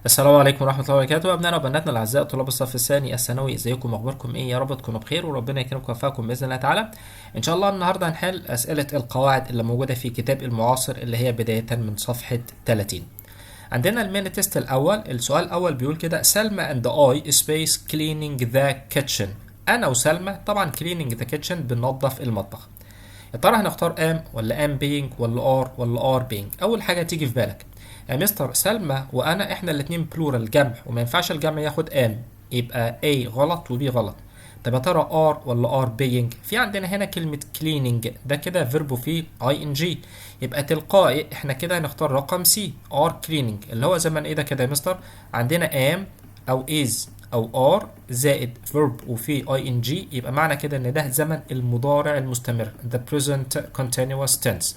السلام عليكم ورحمة الله وبركاته. أبنائنا وبناتنا الأعزاء طلاب الصف الثاني الثانوي، ازيكم أخباركم إيه؟ يا رب تكونوا بخير وربنا يكرمكم ويوفقكم بإذن الله تعالى. إن شاء الله النهاردة هنحل أسئلة القواعد اللي موجودة في كتاب المعاصر اللي هي بداية من صفحة 30. عندنا المين تيست الأول. السؤال الأول بيقول كده: سلمى and I space cleaning the kitchen. أنا وسلمى طبعا cleaning the kitchen بننظف المطبخ. يا ترى هنختار ام ولا ام بينج ولا ار ولا ار بينج؟ اول حاجه تيجي في بالك يا مستر سلمى وانا احنا الاتنين بلورال جمع وما ينفعش الجمع ياخد ام، يبقى A غلط و B غلط. طب يا ترى ار ولا ار بينج؟ في عندنا هنا كلمه كليننج ده كده فيربو فيه اي ان جي، يبقى تلقائي احنا كده هنختار رقم سي ار كليننج اللي هو زمن ايه ده كده يا مستر؟ عندنا ام او is او ار زائد verb وفي اي ان جي، يبقى معنى كده ان ده زمن المضارع المستمر the present continuous tense.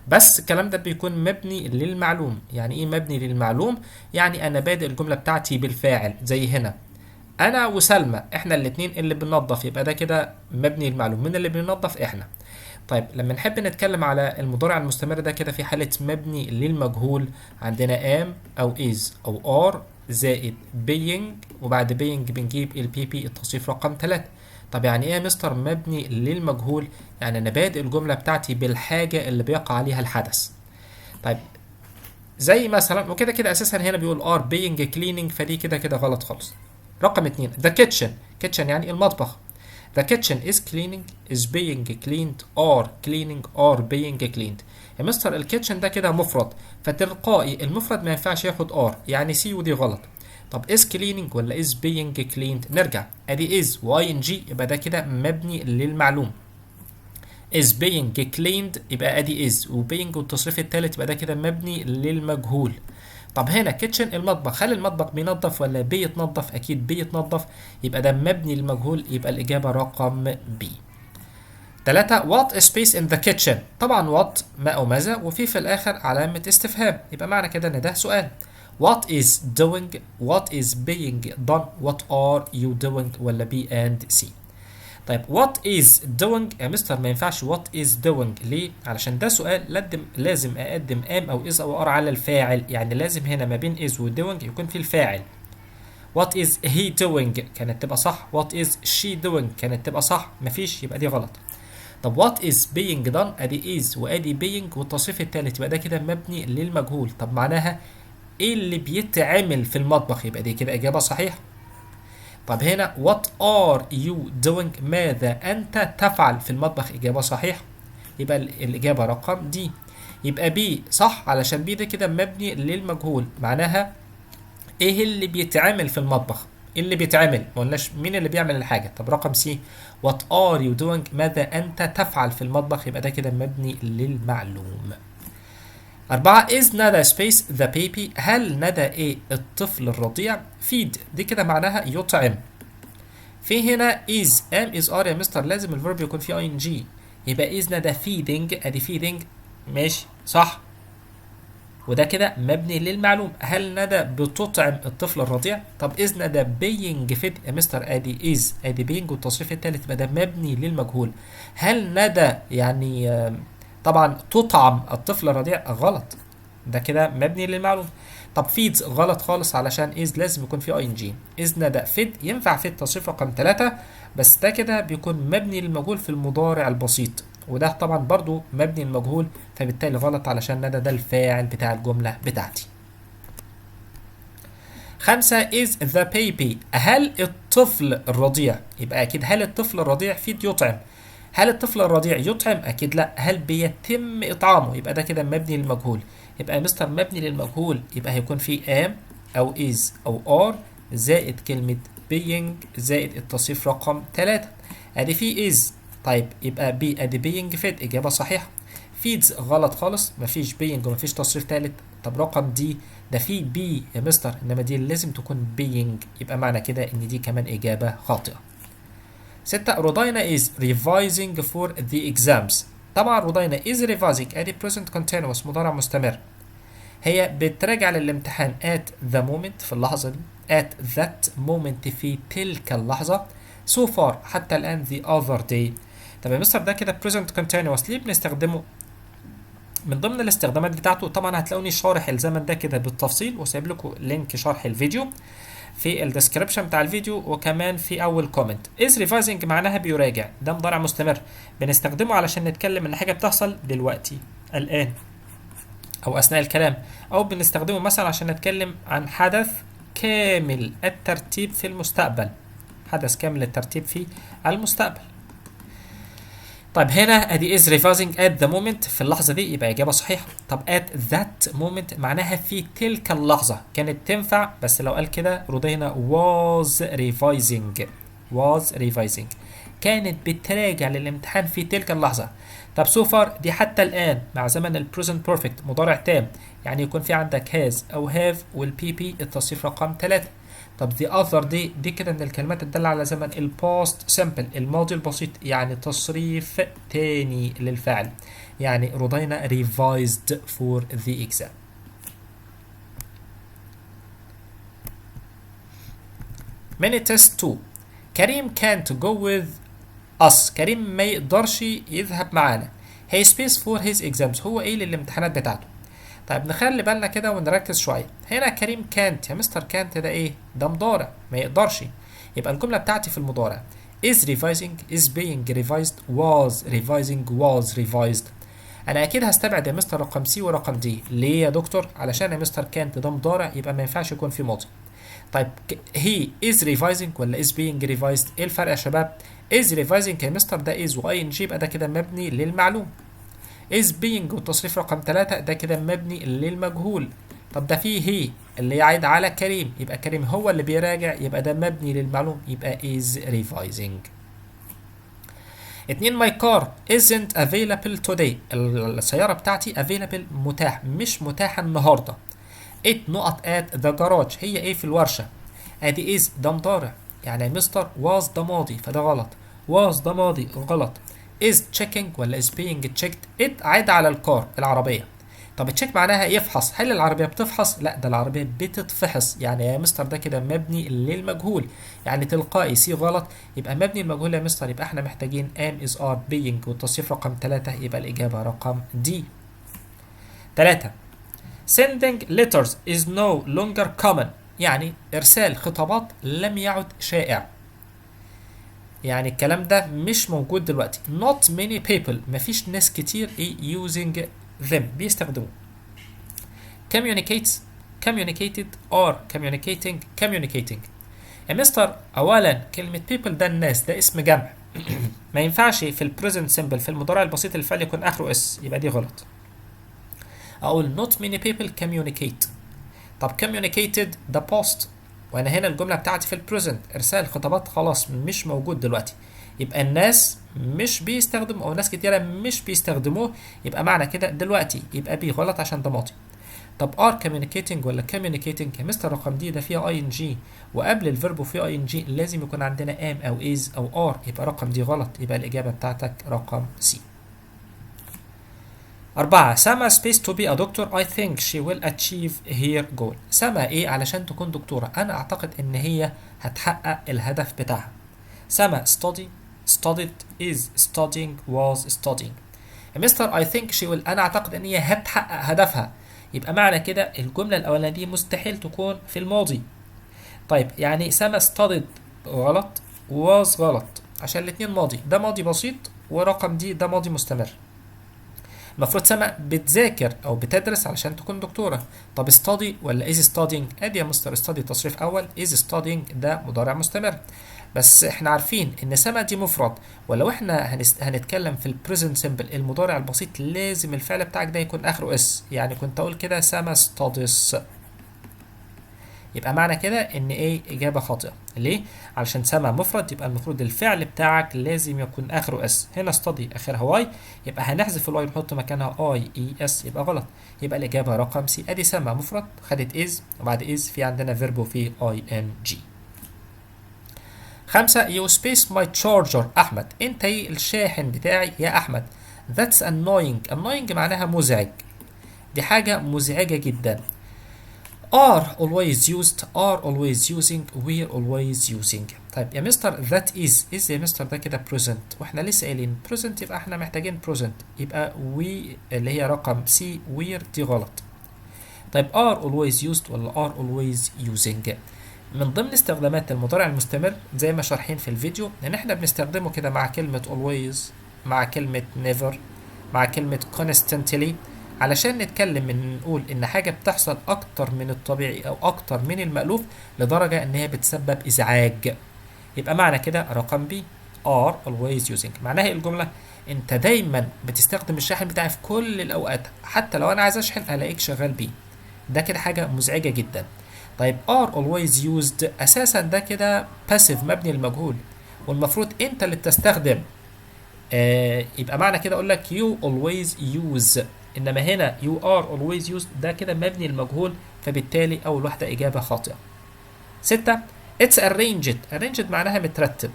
بس الكلام ده بيكون مبني للمعلوم. يعني ايه مبني للمعلوم؟ يعني انا بادئ الجمله بتاعتي بالفاعل زي هنا انا وسلمى احنا الاتنين اللي بننظف، يبقى ده كده مبني للمعلوم. من اللي بننظف؟ احنا. طيب لما نحب نتكلم على المضارع المستمر ده كده في حالة مبني للمجهول، عندنا am أو is أو are زائد being، وبعد being بنجيب ال PP التصريف رقم 3. طب يعني ايه يا مستر مبني للمجهول؟ يعني انا بادئ الجملة بتاعتي بالحاجة اللي بيقع عليها الحدث. طيب زي مثلا، وكده كده اساسا هنا بيقول are being cleaning، فدي كده كده غلط خالص. رقم 2 the kitchen. kitchen يعني المطبخ. The kitchen is cleaning is being cleaned are cleaning are being cleaned. يا مستر الكيتشن ده كده مفرد، فتلقائي المفرد ما ينفعش ياخد are، يعني سي ودي غلط. طب is cleaning ولا is being cleaned؟ نرجع ادي is و ing، يبقى ده كده مبني للمعلوم. is being cleaned يبقى ادي is، و being والتصريف الثالث يبقى ده كده مبني للمجهول. طب هنا كيتشن المطبخ، هل المطبخ بينظف ولا بيتنظف؟ اكيد بيتنظف، يبقى ده مبني للمجهول، يبقى الاجابه رقم بي. 3 what space in the kitchen. طبعا what ما او ماذا وفي الاخر علامه استفهام، يبقى معنى كده ان ده سؤال. what is doing what is being done what are you doing ولا B and C؟ طيب what is doing يا مستر ما ينفعش what is doing، ليه؟ علشان ده سؤال لازم اقدم am او is او are على الفاعل، يعني لازم هنا ما بين is و doing يكون في الفاعل. what is he doing كانت تبقى صح، what is she doing كانت تبقى صح، مفيش، يبقى دي غلط. طب what is being done ادي is وادي being والتصريف الثالث، يبقى ده كده مبني للمجهول. طب معناها ايه اللي بيتعمل في المطبخ؟ يبقى دي كده اجابه صحيحه. طب هنا what are you doing ماذا أنت تفعل في المطبخ؟ إجابة صحيحة، يبقى الإجابة رقم دي. يبقى بي صح علشان بي ده كده مبني للمجهول، معناها إيه اللي بيتعمل في المطبخ؟ إيه اللي بيتعمل؟ ما قلناش مين اللي بيعمل الحاجة. طب رقم سي what are you doing ماذا أنت تفعل في المطبخ، يبقى ده كده مبني للمعلوم. 4 is ندى space the baby. هل ندى إيه الطفل الرضيع؟ feed دي كده معناها يطعم. في هنا is am is are يا مستر لازم الفيرب يكون فيه ing، يبقى is ندى feeding ادي feeding، ماشي صح، وده كده مبني للمعلوم. هل ندى بتطعم الطفل الرضيع؟ طب is ندى being fed يا مستر ادي is ادي being والتصريف الثالث يبقى ده مبني للمجهول. هل ندى يعني طبعا تطعم الطفل الرضيع؟ غلط، ده كده مبني للمعلوم. طب فيدز غلط خالص علشان از لازم يكون فيه اي ان جي. از ندى فيد ينفع فيد تصريف رقم 3، بس ده كده بيكون مبني للمجهول في المضارع البسيط، وده طبعا برضو مبني للمجهول، فبالتالي غلط علشان ندى ده الفاعل بتاع الجملة بتاعتي. 5 is the baby. هل الطفل الرضيع؟ يبقى أكيد هل الطفل الرضيع فيد يطعم. هل الطفل الرضيع يطعم؟ أكيد لا. هل بيتم إطعامه؟ يبقى ده كده مبني للمجهول. يبقى مستر مبني للمجهول يبقى هيكون في am أو is أو are زائد كلمة being زائد التصريف رقم 3. أدي في is. طيب يبقى be أدي being fed إجابة صحيحة. feeds غلط خالص، مفيش being ومفيش تصريف ثالث. طب رقم دي ده في بي يا مستر، انما دي لازم تكون being، يبقى معنى كده ان دي كمان اجابة خاطئة. 6 رودينا is revising for the exams. طبعا رودينا is revising ادي present continuous مضارع مستمر، هي بتراجع للامتحان at the moment في اللحظة دي، at that moment في تلك اللحظة، so far حتى الآن the other day. طب يا مستر ده كده present continuous ليه بنستخدمه؟ من ضمن الاستخدامات بتاعته طبعا هتلاقوني شارح الزمن ده كده بالتفصيل، وسايب لكم لينك شرح الفيديو في الديسكربشن بتاع الفيديو، وكمان في اول كومنت. is revising معناها بيراجع، ده مضارع مستمر بنستخدمه علشان نتكلم ان حاجه بتحصل دلوقتي الان او اثناء الكلام، او بنستخدمه مثلا عشان نتكلم عن حدث كامل الترتيب في المستقبل، حدث كامل الترتيب في المستقبل. طيب هنا ادي is revising at the moment في اللحظة دي، يبقى إجابة صحيحة. طب at that moment معناها في تلك اللحظة، كانت تنفع بس لو قال كده رضينا was revising، was revising كانت بتراجع للامتحان في تلك اللحظة. طب so far دي حتى الآن مع زمن ال present perfect مضارع تام، يعني يكون في عندك has أو have والبي بي التصريف رقم 3. طب the other دي كده من الكلمات الدالة على زمن ال past simple الماضي البسيط، يعني تصريف تاني للفعل، يعني رضينا revised for the exam. mini test 2 كريم can't go with us، كريم ما يقدرش يذهب معانا. he space for his exams هو ايه للامتحانات بتاعته. طيب نخلي بالنا كده ونركز شويه، هنا كريم كانت يا مستر كانت ده ايه؟ ده مضارع ما يقدرش، يبقى الجمله بتاعتي في المضارع is revising is being revised was revising was revised. انا اكيد هستبعد يا مستر رقم سي ورقم دي، ليه يا دكتور؟ علشان يا مستر كانت ده مضارع يبقى ما ينفعش يكون في ماضي. طيب he is revising ولا is being revised؟ ايه الفرق يا شباب؟ is revising يا مستر ده is و ing يبقى ده كده مبني للمعلوم، is being والتصريف رقم 3 ده كده مبني للمجهول. طب ده فيه هي اللي يعيد على كريم، يبقى كريم هو اللي بيراجع، يبقى ده مبني للمعلوم، يبقى is revising. 2 my car isn't available today، السيارة بتاعتي available متاح، مش متاحة النهاردة. it نقط at the garage هي ايه في الورشة. ادي is ده مضارع، يعني يا مستر was ده ماضي فده غلط، was ده ماضي غلط. is checking ولا is being checked؟ it عايدة على الكار العربية. طب تشيك معناها يفحص، هل العربية بتفحص؟ لا ده العربية بتتفحص، يعني يا مستر ده كده مبني للمجهول، يعني تلقائي سي غلط، يبقى مبني المجهول يا مستر، يبقى احنا محتاجين am is are being والتصريف رقم 3، يبقى الإجابة رقم دي. 3 sending letters is no longer common، يعني إرسال خطابات لم يعد شائع، يعني الكلام ده مش موجود دلوقتي. not many people مفيش ناس كتير using them بيستخدموه. communicates communicated or communicating communicating. يا مستر اولا كلمة people ده الناس ده اسم جمع ما ينفعش في البريزنت سيمبل في المضارع البسيط الفعل يكون اخره اس، يبقى دي غلط. اقول not many people communicate. طب communicated ده past، وانا هنا الجمله بتاعتي في البريزنت ارسال خطابات خلاص مش موجود دلوقتي، يبقى الناس مش بيستخدموا او ناس كتيره مش بيستخدموه، يبقى معنى كده دلوقتي، يبقى بي غلط عشان ده ماضي. طب are communicating ولا communicating يا مستر رقم دي ده فيها اي ان جي وقبل الفيرب فيها اي ان جي، لازم يكون عندنا am او is او are، يبقى رقم دي غلط، يبقى الاجابه بتاعتك رقم سي. 4 سما space to be a doctor I think she will achieve her goal. سما ايه علشان تكون دكتورة؟ انا اعتقد ان هي هتحقق الهدف بتاعها. سما study studied is studying was studying. يا مستر I think she will انا اعتقد ان هي هتحقق هدفها، يبقى معنى كده الجملة الاولانية دي مستحيل تكون في الماضي. طيب يعني سما studied غلط was غلط عشان الاتنين ماضي، ده ماضي بسيط ورقم دي ده ماضي مستمر. المفروض سما بتذاكر او بتدرس علشان تكون دكتوره. طب study ولا is studying؟ ادي يا مستر study تصريف اول، is studying ده مضارع مستمر، بس احنا عارفين ان سما دي مفرد، ولو احنا هنتكلم في البريزنت سيمبل المضارع البسيط لازم الفعل بتاعك ده يكون اخره اس، يعني كنت اقول كده سما studies، يبقى معنى كده ان ايه اجابه خاطئه. ليه؟ علشان سما مفرد، يبقى المفروض الفعل بتاعك لازم يكون اخره اس. هنا study اخرها واي، يبقى هنحذف الواي ونحط مكانها اي اي اس، يبقى غلط، يبقى الاجابه رقم سي. ادي سما مفرد خدت از، وبعد از في عندنا فيرب وفي اي ان جي. 5 يو سبيس ماي تشارجر احمد، انت الشاحن بتاعي يا احمد. That's annoying، annoying معناها مزعج، دي حاجه مزعجه جدا. are always used are always using we're always using. طيب يا مستر that is يا مستر ده كده present واحنا لسه قايلين present يبقى احنا محتاجين present يبقى we اللي هي رقم C we're دي غلط. طيب are always used ولا are always using؟ من ضمن استخدامات المضارع المستمر زي ما شارحين في الفيديو ان احنا بنستخدمه كده مع كلمة always، مع كلمة never، مع كلمة constantly، علشان نتكلم من نقول ان حاجة بتحصل اكتر من الطبيعي او اكتر من المألوف لدرجة ان هي بتسبب ازعاج. يبقى معنى كده رقم B are always using. معناها ايه الجملة؟ انت دايما بتستخدم الشاحن بتاعي في كل الاوقات، حتى لو انا عايز اشحن الاقيك شغال بيه. ده كده حاجة مزعجة جدا. طيب are always used اساسا ده كده passive مبني للمجهول، والمفروض انت اللي بتستخدم. يبقى معنى كده اقول لك you always use، انما هنا you are always used ده كده مبني للمجهول، فبالتالي اول واحدة اجابة خاطئة. 6 it's arranged معناها مترتب.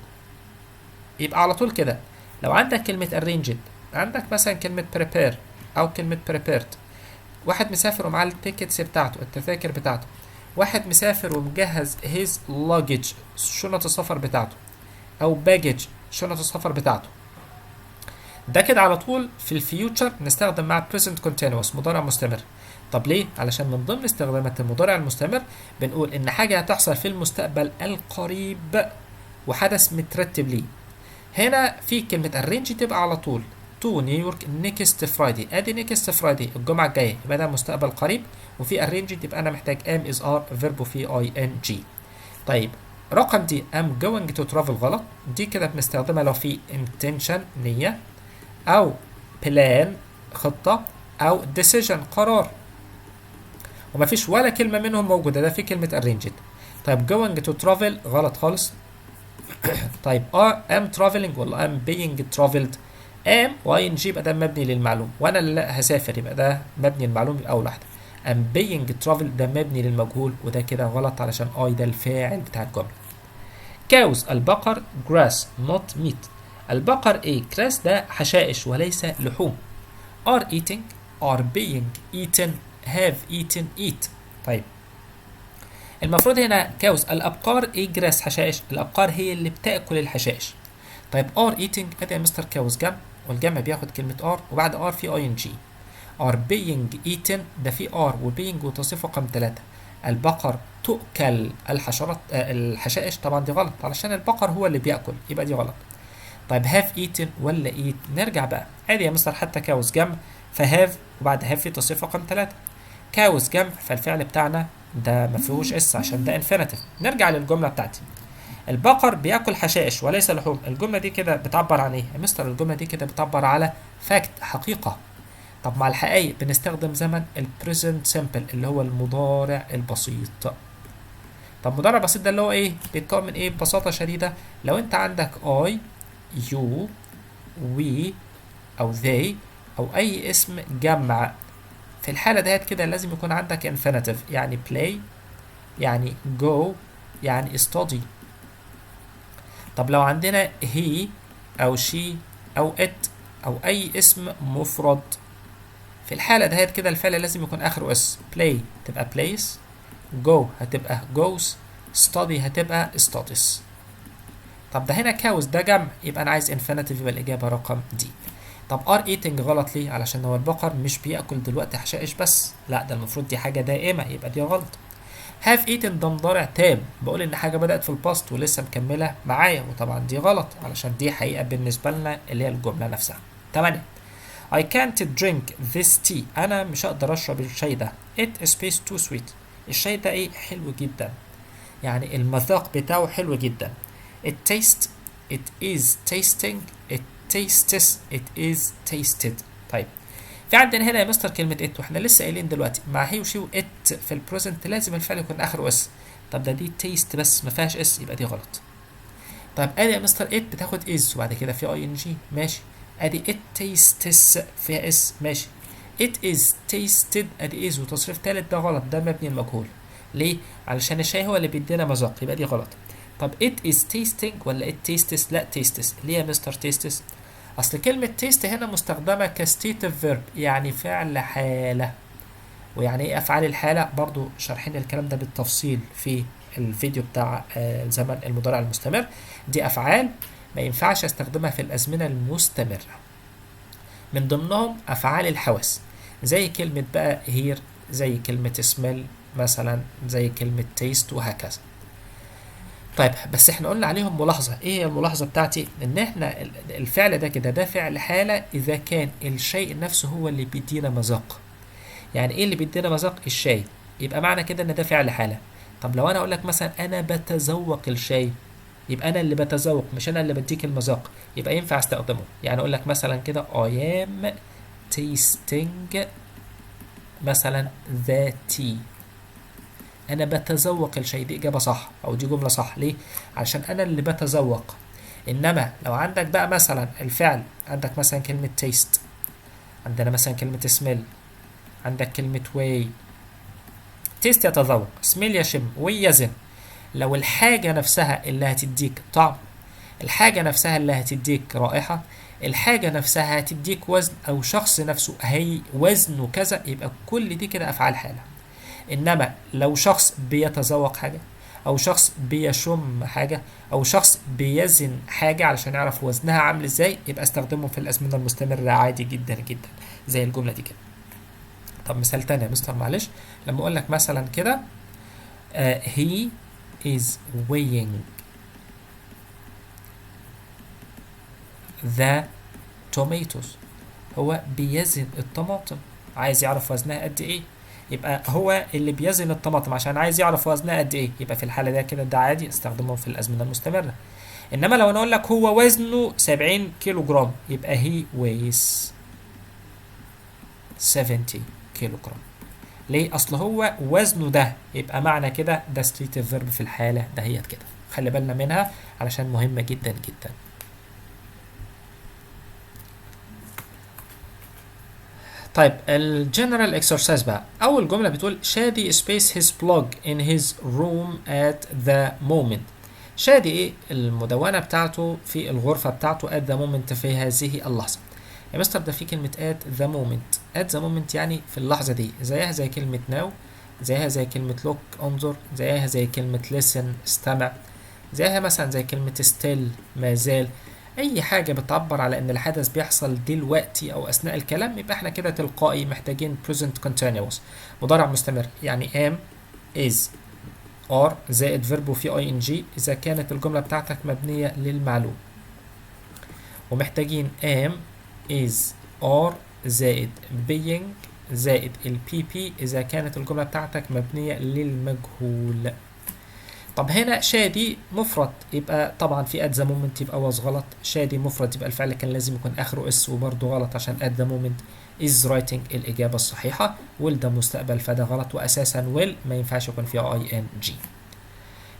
يبقى على طول كده لو عندك كلمة arranged، عندك مثلا كلمة prepare او كلمة prepared. واحد مسافر ومعاه التيكتس بتاعته، التذاكر بتاعته. واحد مسافر ومجهز his luggage، شنط السفر بتاعته، او baggage، شنط السفر بتاعته. ده كده على طول في الفيوتشر نستخدم مع present continuous مضارع مستمر. طب ليه؟ علشان من ضمن استخدامات المضارع المستمر بنقول ان حاجة هتحصل في المستقبل القريب وحدث مترتب ليه. هنا في كلمة arrange تبقى على طول to نيويورك next Friday، ادي next Friday الجمعة الجاية، يبقى ده مستقبل قريب. وفي arranged يبقى انا محتاج am is are verb في ing. طيب رقم دي I'm going to travel غلط، دي كده بنستخدمها لو في intention نية، او plan خطة، او decision قرار، ومفيش ولا كلمة منهم موجودة، ده في كلمة arranged. طيب going to travel غلط خالص. طيب am traveling ولا am being traveled؟ am وing يبقى ده مبني للمعلوم، وانا اللي هسافر يبقى ده مبني للمعلوم يبقى اول واحدة. am being traveled ده مبني للمجهول، وده كده غلط علشان ده الفاعل بتاع الجملة. cows البقر grass not meat. البقر ايه؟ grass ده حشائش وليس لحوم. are eating are being eaten have eaten eat. طيب المفروض هنا كاوز الابقار ايه؟ جراس حشائش، الابقار هي اللي بتاكل الحشائش. طيب ار ايتنج ادي يا مستر كاوز جمع، والجمع بياخد كلمه ار وبعد ار في اي ان جي. ار بينج ايتن ده في ار وبينج وتصريف رقم 3. البقر تؤكل الحشرات الحشائش، طبعا دي غلط علشان البقر هو اللي بياكل، يبقى دي غلط. طيب هاف ايتن ولا ايت؟ نرجع بقى ادي يا مستر حتى كاوز جمع فهاف وبعد هاف في تصريف رقم 3. كاوز جمع فالفعل بتاعنا ده ما فيهوش اس عشان ده انفينيتيف. نرجع للجمله بتاعتي، البقر بياكل حشائش وليس لحوم. الجمله دي كده بتعبر عن ايه يا مستر؟ الجمله دي كده بتعبر على فاكت حقيقه. طب مع الحقائق بنستخدم زمن البريزنت سيمبل اللي هو المضارع البسيط. طب المضارع البسيط ده اللي هو ايه؟ بيتكون من ايه ببساطه شديده؟ لو انت عندك اي يو وي او they او اي اسم جمع، في الحالة دهيت كده لازم يكون عندك infinitive، يعني play، يعني go، يعني study. طب لو عندنا he أو she أو it أو أي اسم مفرد، في الحالة دهيت كده الفعل لازم يكون آخره اس. play تبقى plays، go هتبقى goes، study هتبقى studies. طب ده هنا cows ده جمع، يبقى أنا عايز infinitive، يبقى الإجابة رقم دي. طب are eating غلط ليه؟ علشان هو البقر مش بياكل دلوقتي حشائش بس، لا ده المفروض دي حاجه دائمه، يبقى دي غلط. have eaten ده مضارع تام، بقول ان حاجه بدات في الباست ولسه مكمله معايا، وطبعا دي غلط علشان دي حقيقه بالنسبه لنا اللي هي الجمله نفسها. 8 I can't drink this tea، انا مش هقدر اشرب الشاي ده. it is space too sweet، الشاي ده ايه؟ حلو جدا، يعني المذاق بتاعه حلو جدا. it tastes it is tasting it tastes it is tasted. طيب في عندنا هنا يا مستر كلمة it، واحنا لسه قايلين دلوقتي مع هي وشي وات في البريزنت لازم الفعل يكون اخره اس. طب ده دي تيست بس ما فيهاش اس، يبقى دي غلط. طيب ادي يا مستر it بتاخد is وبعد كده في اي ان جي، ماشي. ادي it tastes فيها اس، ماشي. it is tasted ادي is وتصريف ثالث، ده غلط، ده مبني المجهول. ليه؟ علشان الشاي هو اللي بيدينا مذاق، يبقى دي غلط. طب it is tasting ولا it tastes؟ لا tastes. ليه يا مستر tastes؟ اصل كلمة taste هنا مستخدمة كستيتيف فيرب، يعني فعل حالة. ويعني ايه افعال الحالة برضو شارحين الكلام ده بالتفصيل في الفيديو بتاع زمن المضارع المستمر. دي افعال ما ينفعش استخدمها في الازمنة المستمرة. من ضمنهم افعال الحواس زي كلمة بقى هير، زي كلمة سميل مثلا، زي كلمة تيست، وهكذا. طيب بس احنا قلنا عليهم ملاحظة. ايه هي الملاحظة بتاعتي؟ ان احنا الفعل ده كده ده فعل حالة اذا كان الشيء نفسه هو اللي بيدينا مذاق. يعني ايه اللي بيدينا مذاق؟ الشاي. يبقى معنى كده ان ده فعل حالة. طب لو انا اقول لك مثلا انا بتذوق الشاي، يبقى انا اللي بتذوق مش انا اللي بديك المذاق، يبقى ينفع استخدمه. يعني اقول لك مثلا كده I am tasting مثلا the tea. انا بتذوق الشيء، دي اجابه صح او دي جمله صح. ليه؟ علشان انا اللي بتذوق. انما لو عندك بقى مثلا الفعل، عندك مثلا كلمه taste، عندنا مثلا كلمه smell، عندك كلمه way. taste يتذوق، smell يشم، way يزن. لو الحاجه نفسها اللي هتديك طعم، الحاجه نفسها اللي هتديك رائحه، الحاجه نفسها هتديك وزن، او شخص نفسه هي وزنه كذا، يبقى كل دي كده افعال حاله. انما لو شخص بيتذوق حاجه، او شخص بيشم حاجه، او شخص بيزن حاجه علشان يعرف وزنها عامل ازاي، يبقى استخدمه في الازمنه المستمره عادي جدا جدا زي الجمله دي كده. طب مثال تاني يا مستر معلش، لما اقول لك مثلا كده he is weighing the tomatoes. هو بيزن الطماطم، عايز يعرف وزنها قد ايه. يبقى هو اللي بيزن الطماطم عشان عايز يعرف وزنها قد ايه، يبقى في الحاله ده كده ده عادي استخدمه في الازمنه المستمره. انما لو انا اقول لك هو وزنه 70 كيلو جرام، يبقى he weighs 70 كيلو جرام. ليه؟ اصل هو وزنه ده، يبقى معنى كده ده ستريتيف فيرب في الحاله دهيت كده. خلي بالنا منها علشان مهمه جدا جدا. طيب الجنرال اكسرسايز بقى، اول جمله بتقول شادي space his plug in his room at the moment. شادي ايه؟ المدونه بتاعته في الغرفه بتاعته at the moment في هذه اللحظه. يا مستر ده في كلمه at the moment. at the moment يعني في اللحظه دي، زيها زي كلمه now، زيها زي كلمه look انظر، زيها زي كلمه listen استمع، زيها مثلا زي كلمه still ما زال. اي حاجه بتعبر على ان الحدث بيحصل دلوقتي او اثناء الكلام، يبقى احنا كده تلقائي محتاجين present continuous مضارع مستمر. يعني am is are زائد فيرب في ing اذا كانت الجمله بتاعتك مبنيه للمعلوم، ومحتاجين am is are زائد being زائد pp اذا كانت الجمله بتاعتك مبنيه للمجهول. طب هنا شادي مفرد، يبقى طبعا في at the moment يبقى was غلط. شادي مفرد يبقى الفعل كان لازم يكون اخره اس، وبرضه غلط عشان at the moment is writing الاجابه الصحيحه. will ده مستقبل فده غلط، واساسا will ما ينفعش يكون فيها ing.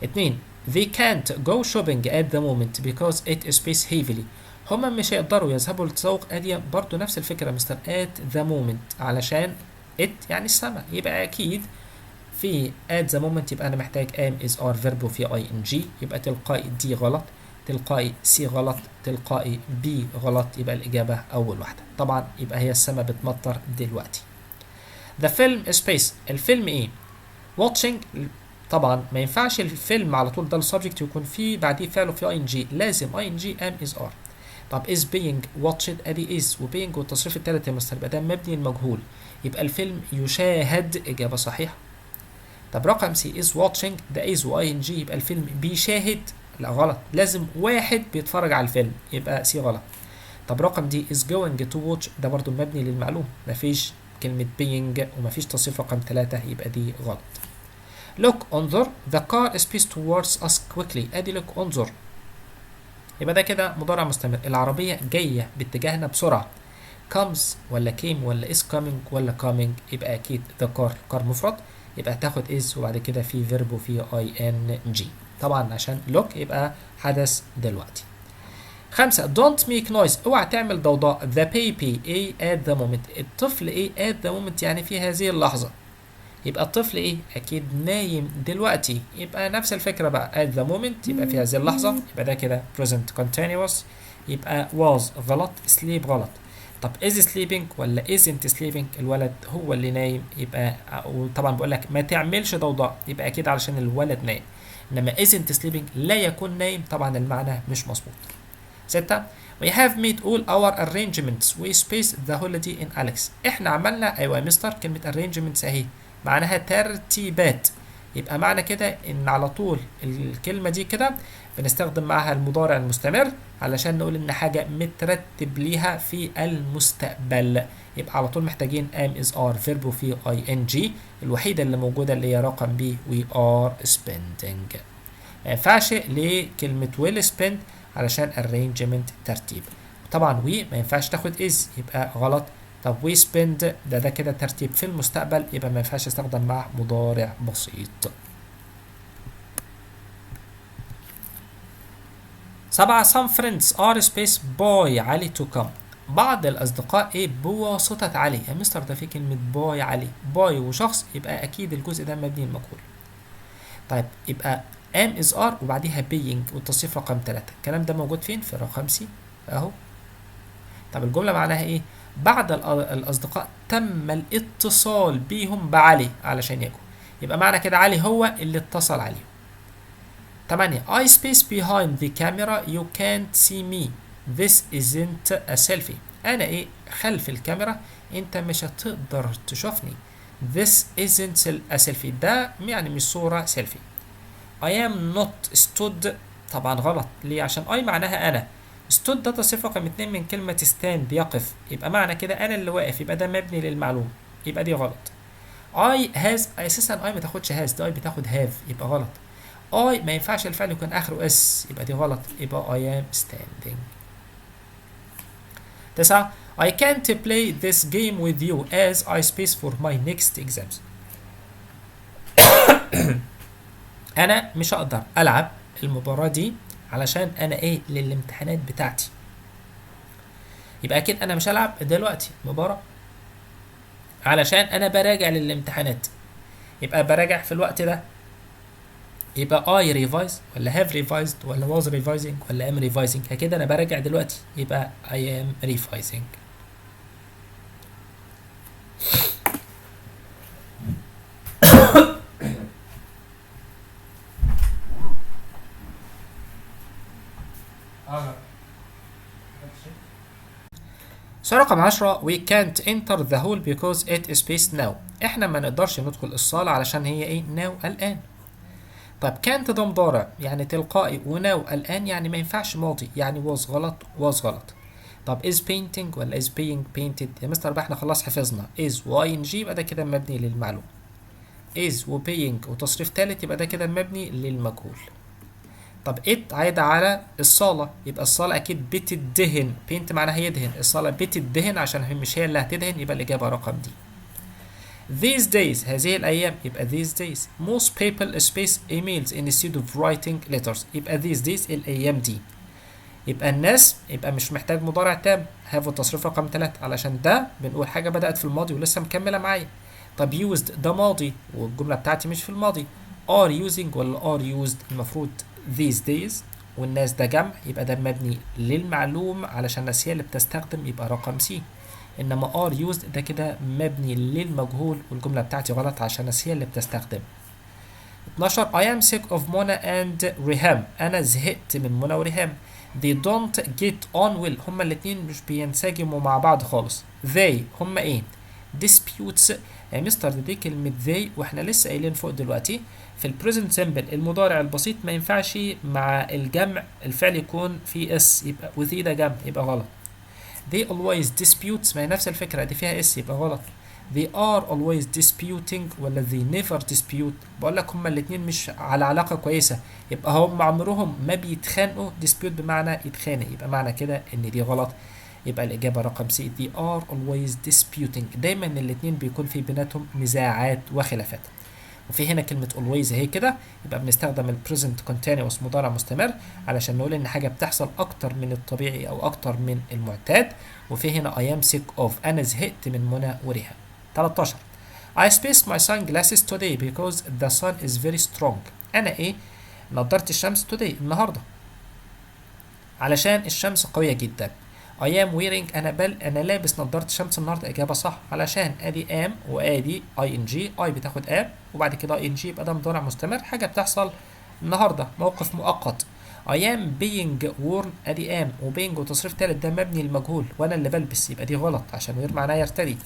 2 they can't go shopping at the moment because it is space heavily. هما مش هيقدروا يذهبوا للتسوق، ادي برضه نفس الفكره مستر at the moment علشان it يعني السماء، يبقى اكيد في at the moment يبقى أنا محتاج am is are verb وفي ing، يبقى تلقائي D غلط، تلقائي C غلط، تلقائي B غلط، يبقى الإجابة أول واحدة. طبعا يبقى هي السما بتمطر دلوقتي. The film space، الفيلم إيه؟ watching. طبعا ما ينفعش الفيلم على طول ده السبجكت يكون فيه بعديه فعل وفي ing، لازم ing am is are. طب is being watched ادي is وbeing والتصريف التالت يا مستر، يبقى ده مبني المجهول، يبقى الفيلم يشاهد إجابة صحيحة. طب رقم سي is watching ده is و ing، يبقى الفيلم بيشاهد، لا غلط، لازم واحد بيتفرج على الفيلم، يبقى سي غلط. طب رقم دي is going to watch ده برضو مبني للمعلوم، مفيش كلمة being ومفيش تصريف رقم 3، يبقى دي غلط. look انظر the car speeds towards us quickly ادي look انظر، يبقى ده كده مضارع مستمر، العربية جاية باتجاهنا بسرعة. comes ولا came ولا is coming ولا coming، يبقى أكيد the car مفرد، يبقى تاخد is وبعد كده في فيرب وفي ing. طبعا عشان look يبقى حدث دلوقتي. 5 don't make noise اوعى تعمل ضوضاء. the baby a at the moment الطفل ايه at the moment يعني في هذه اللحظة، يبقى الطفل ايه اكيد نايم دلوقتي، يبقى نفس الفكرة بقى at the moment يبقى في هذه اللحظة، يبقى ده كده present continuous، يبقى was غلط sleep غلط. طب is sleeping ولا isn't sleeping؟ الولد هو اللي نايم، يبقى وطبعا بقول لك ما تعملش ضوضاء، يبقى اكيد علشان الولد نايم. انما isn't sleeping لا يكون نايم، طبعا المعنى مش مظبوط. 6. We have made all our arrangements. We spaced the holiday in Alex. احنا عملنا، ايوه يا مستر، كلمة arrangements اهي معناها ترتيبات، يبقى معنى كده ان على طول الكلمة دي كده بنستخدم معاها المضارع المستمر علشان نقول ان حاجة مترتب ليها في المستقبل. يبقى على طول محتاجين am is are verb وفيه ing، الوحيدة اللي موجودة اللي هي رقم B we are spending. ما ينفعش لكلمة will spend علشان arrangement ترتيب. طبعا we ما ينفعش تاخد is، يبقى غلط. طب we spend ده كده ترتيب في المستقبل، يبقى ما ينفعش استخدم معه مضارع بسيط. 7. Some friends are space boy علي to come. بعض الأصدقاء إيه بواسطة علي. يا مستر ده في كلمة boy علي، boy وشخص، يبقى أكيد الجزء ده مبني المجهول. طيب يبقى am is are وبعديها being والتصريف رقم 3. الكلام ده موجود فين؟ في رقم C أهو. طب الجملة معناها إيه؟ بعد الأصدقاء تم الاتصال بيهم بعلي علشان يجوا، يبقى معنى كده علي هو اللي اتصل عليهم. 8. I space behind the camera you can't see me. This isn't a selfie. أنا إيه خلف الكاميرا أنت مش هتقدر تشوفني. This isn't a selfie. ده يعني مش صورة سيلفي. I am not stood. طبعا غلط، ليه؟ عشان I معناها أنا. stood ده تصريف رقم 2 من كلمة stand يقف، يبقى معنى كده أنا اللي واقف، يبقى ده مبني للمعلوم، يبقى دي غلط. I has أساسا I ما تاخدش has، ده I بتاخد have، يبقى غلط. I ما ينفعش الفعل يكون آخره s، يبقى دي غلط، يبقى I am standing. 9. I can't play this game with you as I space for my next exams. أنا مش هقدر ألعب المباراة دي علشان أنا إيه للامتحانات بتاعتي، يبقى أكيد أنا مش هلعب دلوقتي مباراة علشان أنا براجع للامتحانات، يبقى براجع في الوقت ده، يبقى I revise ولا have revised ولا was revising ولا am revising. كده أنا براجع دلوقتي، يبقى I am revising. سؤال رقم 10. We can't enter the hall because it is spaced now. احنا ما نقدرش ندخل الصالة علشان هي ايه now الآن. طيب can't ده مضارع يعني تلقائي، وناو الآن يعني ما ينفعش ماضي، يعني was غلط was غلط. طب is painting ولا is being painted؟ يا مستر بقى احنا خلاص حفظنا is و ing، يبقى ده كده مبني للمعلوم. is و being وتصريف ثالث، يبقى ده كده مبني للمجهول. طب it عايدة على الصالة، يبقى الصالة أكيد بتدهن، paint معناها يدهن، الصالة بتدهن عشان مش هي اللي هتدهن، يبقى الإجابة رقم دي. These days هذه الأيام، يبقى these days. Most people space emails instead of writing letters، يبقى these days الأيام دي. يبقى الناس، يبقى مش محتاج مضارع تام، have التصريف رقم 3 علشان ده بنقول حاجة بدأت في الماضي ولسه مكملة معايا. طب used ده ماضي والجملة بتاعتي مش في الماضي. are using ولا are used؟ المفروض these days، والناس ده جمع، يبقى ده مبني للمعلوم علشان الناس هي اللي بتستخدم، يبقى رقم C. انما are used ده كده مبني للمجهول والجمله بتاعتي غلط عشان الناس هي اللي بتستخدم. 12. I am sick of Mona and ريهام. انا زهقت من منى وريهام. they don't get on well. هما الاتنين مش بينسجموا مع بعض خالص. they هما ايه؟ disputes. يا مستر دي كلمة they واحنا لسه قايلين فوق دلوقتي في البريزنت سيمبل المضارع البسيط ما ينفعش مع الجمع الفعل يكون فيه اس، يبقى وذي ده جمع، يبقى غلط. they always disputes، ما هي نفس الفكرة دي فيها اس، يبقى غلط. they are always disputing ولا they never dispute؟ بقول لك هما الاتنين مش على علاقة كويسة، يبقى هم عمرهم ما بيتخانقوا. dispute بمعنى يتخانق، يبقى معنى كده ان دي غلط، يبقى الإجابة رقم C. they are always disputing، دايما الاتنين بيكون في بيناتهم نزاعات وخلافات. وفي هنا كلمة always اهي كده، يبقى بنستخدم ال present continuous مضارع مستمر علشان نقول ان حاجة بتحصل اكتر من الطبيعي او اكتر من المعتاد. وفي هنا I am sick of، انا زهقت من منى وريهام. 13. I spaced my sunglasses today because the sun is very strong. انا ايه نضارة الشمس today النهاردة علشان الشمس قوية جدا. I am wearing انا لابس نظارة شمس النهارده، اجابة صح، علشان ادي am وادي ing. I بتاخد am وبعد كده ing، يبقى ده مضارع مستمر، حاجة بتحصل النهارده، موقف مؤقت. I am being worn ادي am وbeing وتصريف تالت ده مبني للمجهول وانا اللي بلبس، يبقى دي غلط عشان wear معناه يرتدي.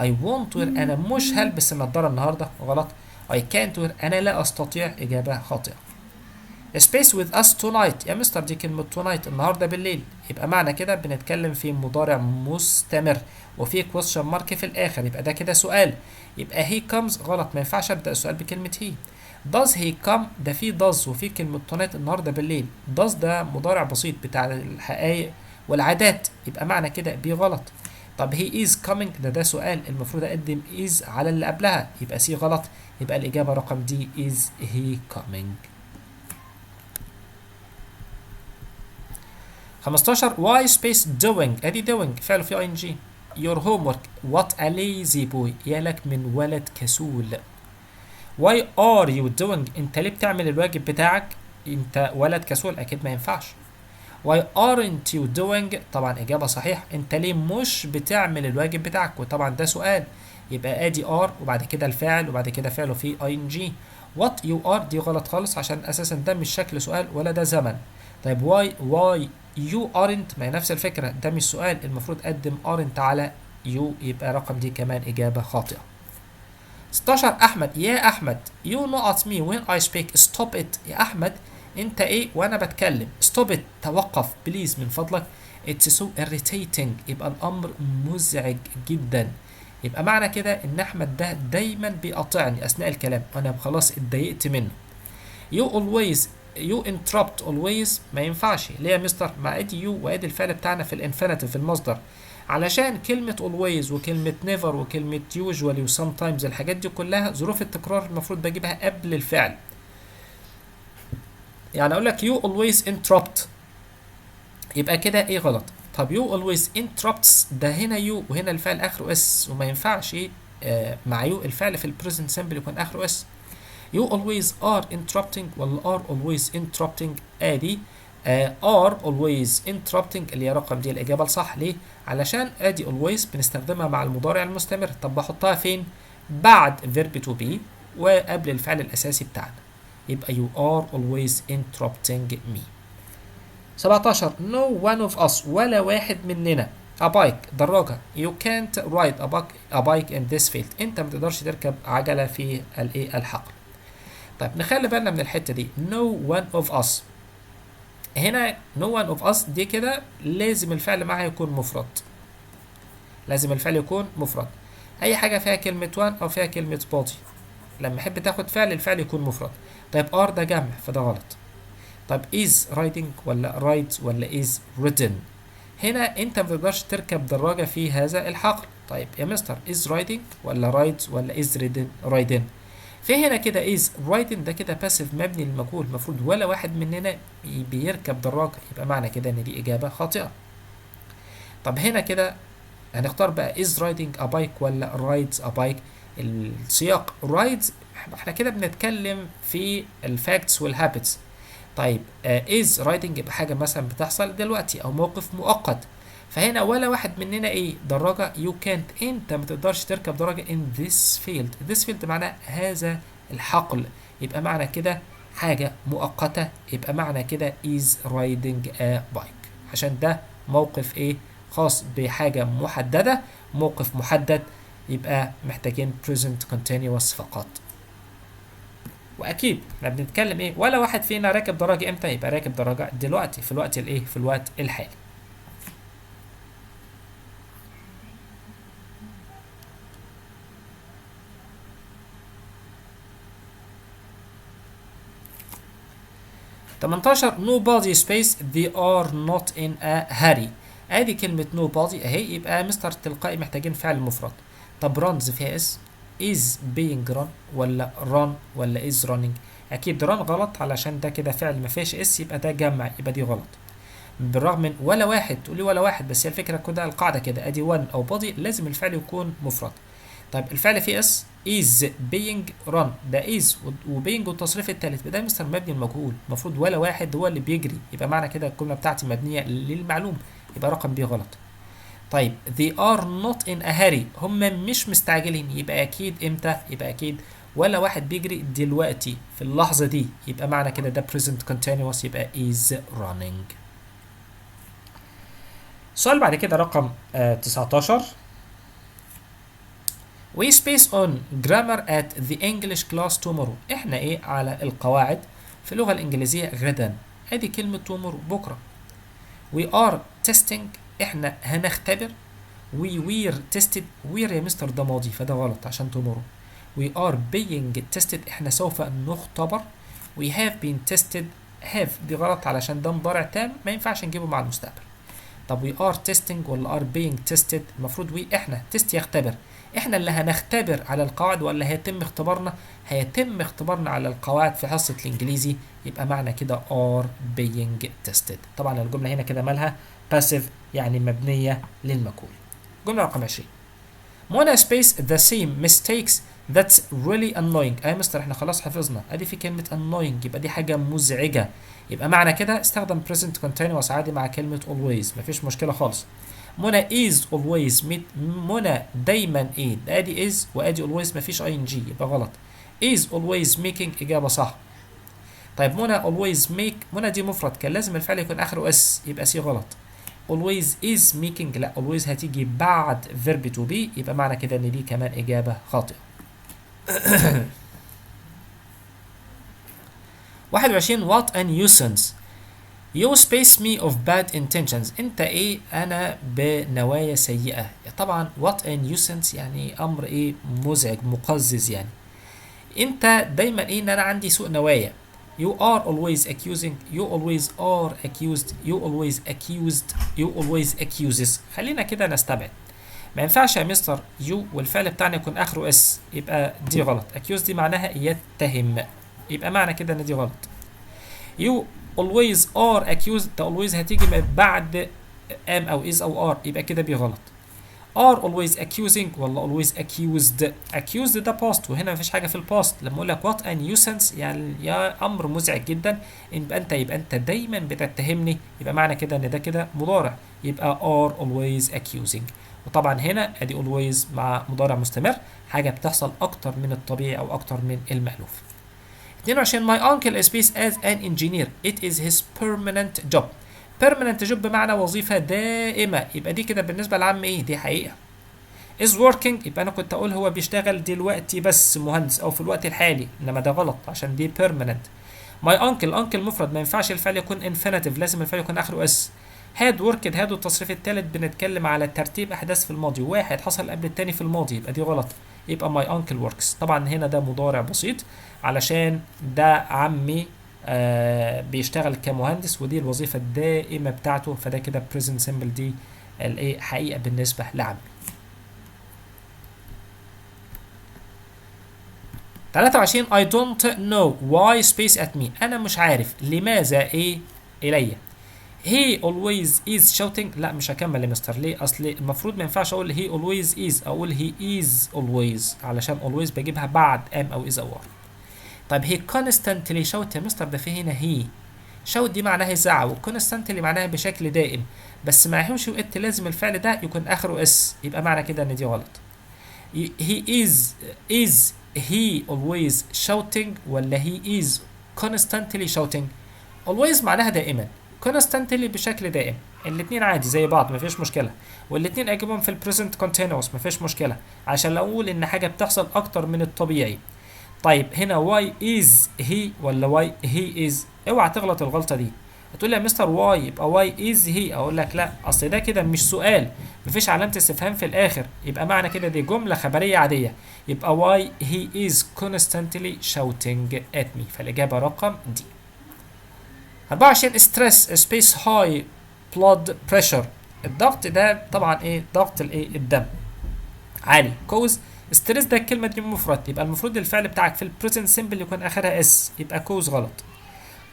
I won't wear انا مش هلبس النضارة النهارده، غلط. I can't wear انا لا استطيع، اجابة خاطئة. space with us tonight يا مستر دي كلمة tonight النهاردة بالليل، يبقى معنى كده بنتكلم في مضارع مستمر وفي question mark في الآخر، يبقى ده كده سؤال. يبقى he comes غلط، ما ينفعش أبدأ السؤال بكلمة he. does he come ده في does وفي كلمة tonight النهاردة بالليل. does ده مضارع بسيط بتاع الحقائق والعادات، يبقى معنى كده بي غلط. طب he is coming ده سؤال، المفروض أقدم is على اللي قبلها، يبقى سي غلط، يبقى الإجابة رقم دي is he coming. 15 why space doing ادي doing فعله في ing. your homework what a lazy boy يا لك من ولد كسول. why are you doing انت ليه بتعمل الواجب بتاعك، انت ولد كسول، اكيد ما ينفعش. why aren't you doing طبعا اجابه صحيح، انت ليه مش بتعمل الواجب بتاعك، وطبعا ده سؤال، يبقى ادي are وبعد كده الفاعل وبعد كده فعله في ing. what you are دي غلط خالص عشان اساسا ده مش شكل سؤال ولا ده زمن. طيب why you aren't ما هي نفس الفكره، ده مش سؤال، المفروض اقدم aren't على you، يبقى رقم دي كمان اجابه خاطئه. 16 احمد يا احمد you not me when I speak stop it يا احمد انت ايه وانا بتكلم، stop it توقف بليز من فضلك. it's so irritating يبقى الامر مزعج جدا، يبقى معنى كده ان احمد ده دايما بيقاطعني اثناء الكلام وانا خلاص اتضايقت منه. you always you interrupt always ما ينفعش، ليه يا مستر؟ مع ادي you وادي الفعل بتاعنا في الانفينيتيف في المصدر، علشان كلمة always وكلمة never وكلمة usually و sometimes الحاجات دي كلها ظروف التكرار المفروض بجيبها قبل الفعل. يعني اقول لك you always interrupt يبقى كده ايه غلط. طب you always interrupts ده هنا you وهنا الفعل اخره اس وما ينفعش مع you الفعل في البريزنت سمبل يكون اخره اس. you always are interrupting ولا are always interrupting ادي are always interrupting اللي هي رقم دي الإجابة الصح. ليه؟ علشان ادي always بنستخدمها مع المضارع المستمر، طب بحطها فين؟ بعد verb to be وقبل الفعل الأساسي بتاعنا، يبقى you are always interrupting me. 17 no one of us ولا واحد مننا a bike دراجة you can't ride a bike in this field انت ما تقدرش تركب عجلة في الحقل. طيب نخلي بالنا من الحتة دي no one of us، هنا no one of us دي كده لازم الفعل معها يكون مفرد، لازم الفعل يكون مفرد، اي حاجة فيها كلمة one او فيها كلمة body لما احب تاخد فعل الفعل يكون مفرد. طيب are ده جمع فده غلط. طب is riding ولا rides ولا is ridden، هنا انت ما تقدرش تركب دراجة في هذا الحقل. طيب يا مستر is riding ولا rides ولا is ridden في هنا كده is riding ده كده باسيف مبني للمجهول، المفروض ولا واحد مننا بيركب دراجة، يبقى معنى كده ان دي اجابة خاطئة. طب هنا كده هنختار بقى is riding a bike ولا rides a bike. السياق rides احنا كده بنتكلم في الفاكتس والهابتس. طيب is riding يبقى حاجة مثلا بتحصل دلوقتي او موقف مؤقت، فهنا ولا واحد مننا ايه دراجة you can't انت ما تقدرش تركب دراجة in this field. this field معناه هذا الحقل، يبقى معنى كده حاجة مؤقتة، يبقى معنى كده is riding a bike عشان ده موقف ايه خاص بحاجة محددة، موقف محدد، يبقى محتاجين present continuous فقط. واكيد احنا بنتكلم ايه ولا واحد فينا راكب دراجة امتى، يبقى راكب دراجة دلوقتي في الوقت الايه في الوقت الحالي. تمنتاشر nobody space they are not in a hurry ادي كلمة nobody اهي، يبقى مستر تلقائي محتاجين فعل مفرد. طب runs فيها اس is being run ولا run ولا is running، اكيد run غلط علشان ده كده فعل ما فيهش اس، يبقى ده جمع يبقى دي غلط. بالرغم من ولا واحد تقولي ولا واحد، بس هي الفكرة كده القاعدة كده ادي one او body لازم الفعل يكون مفرد. طيب الفعل فيه اس is being run ده is وbeing والتصريف الثالث ده مستر مبني المجهول، المفروض ولا واحد هو اللي بيجري، يبقى معنى كده الجملة بتاعتي مبنية للمعلوم يبقى رقم بي غلط. طيب they are not in a hurry، هم مش مستعجلين، يبقى اكيد امتى؟ يبقى اكيد ولا واحد بيجري دلوقتي في اللحظة دي، يبقى معنى كده ده present continuous، يبقى is running. السؤال بعد كده رقم 19. We space on grammar at the English class tomorrow. احنا ايه على القواعد في اللغة الإنجليزية غدا. ادي كلمة tomorrow بكرة. We are testing، احنا هنختبر. We were tested، were يا مستر ده ماضي فده غلط عشان tomorrow. We are being tested، احنا سوف نختبر. We have been tested، have دي غلط علشان ده مضارع تام ما ينفعش نجيبه مع المستقبل. طب we are testing ولا are being tested؟ المفروض we احنا test يختبر، احنا اللي هنختبر على القواعد ولا هيتم اختبارنا؟ هيتم اختبارنا على القواعد في حصة الانجليزي، يبقى معنى كده are being tested. طبعا الجملة هنا كده مالها passive يعني مبنية للمجهول. جملة رقم 20. منى space the same mistakes that's really annoying. مستر احنا خلاص حفظنا، ادي في كلمة annoying يبقى دي حاجة مزعجة، يبقى معنى كده استخدم present continuous عادي مع كلمة always، مفيش مشكلة خالص. منى is always منى دايما ايه؟ ادي is وادي always مفيش ing يبقى غلط. is always making اجابة صح. طيب منى always make، منى دي مفرد كان لازم الفعل يكون اخره s يبقى سي غلط. always is making لا always هتيجي بعد verb to be، يبقى معنى كده ان دي كمان اجابة خاطئة. 21 what a nuisance. You space me of bad intentions. انت ايه؟ انا بنوايا سيئة. طبعا what a nuisance يعني امر ايه؟ مزعج مقزز يعني. انت دايما ايه؟ ان انا عندي سوء نوايا. You are always accusing، you always are accused، you always accused، you always accuses. خلينا كده نستبعد. ما ينفعش يا مستر يو والفعل بتاعنا يكون اخره اس، يبقى دي غلط. accused دي معناها يتهم، يبقى معنى كده ان دي غلط. you always are accused، ده always هتيجي بعد am او is او are، يبقى كده بي غلط. are always accusing ولا always accused؟ accused ده past وهنا مفيش حاجه في الباست. لما اقول لك what a nuisance يعني يا امر مزعج جدا، يبقى انت دايما بتتهمني، يبقى معنى كده ان ده كده مضارع، يبقى are always accusing. وطبعا هنا ادي always مع مضارع مستمر، حاجه بتحصل اكتر من الطبيعي او اكتر من المألوف. 22 my uncle is based as an engineer، it is his permanent job. permanent job بمعنى وظيفة دائمة، يبقى دي كده بالنسبة للعام ايه؟ دي حقيقة. is working يبقى انا كنت اقول هو بيشتغل دلوقتي بس مهندس او في الوقت الحالي، انما ده غلط عشان دي permanent. my uncle مفرد ما ينفعش الفعل يكون infinitive، لازم الفعل يكون اخره اس. had worked had والتصريف الثالث بنتكلم على ترتيب احداث في الماضي، واحد حصل قبل الثاني في الماضي، يبقى دي غلط، يبقى my uncle works. طبعا هنا ده مضارع بسيط علشان ده عمي بيشتغل كمهندس ودي الوظيفة الدائمة بتاعته، فده كده present simple دي الايه حقيقة بالنسبة لعمي. 23 I don't know why space at me، انا مش عارف لماذا ايه الي. he always is shouting، لا مش هكمل يا مستر ليه؟ اصل المفروض ما ينفعش اقول he always is، اقول he is always علشان always بجيبها بعد am او is او are. طيب he constantly shout يا مستر ده في هنا he shout دي معناها يزعق، وconstantly معناها بشكل دائم، بس مع هوش وات لازم الفعل ده يكون اخره اس، يبقى معنى كده ان دي غلط. he is he always shouting ولا he is constantly shouting؟ always معناها دائما، constantly بشكل دائم، الاتنين عادي زي بعض مفيش مشكلة، والاتنين اجيبهم في البريزنت continuous مفيش مشكلة، عشان لو اقول ان حاجة بتحصل اكتر من الطبيعي. طيب هنا why is he ولا why he is؟ اوعى تغلط الغلطة دي، هتقول لي يا مستر واي يبقى واي از هي، اقول لك لا اصل ده كده مش سؤال مفيش علامه استفهام في الاخر، يبقى معنى كده دي جمله خبريه عاديه، يبقى واي هي از constantly shouting at me، فالاجابه رقم دي. 24 ستريس سبيس هاي بلود بريشر، الضغط ده طبعا ايه؟ ضغط الايه؟ الدم عالي. كوز ستريس ده الكلمه دي مفرد، يبقى المفروض الفعل بتاعك في البريزنت سيمبل يكون اخرها اس، يبقى كوز غلط.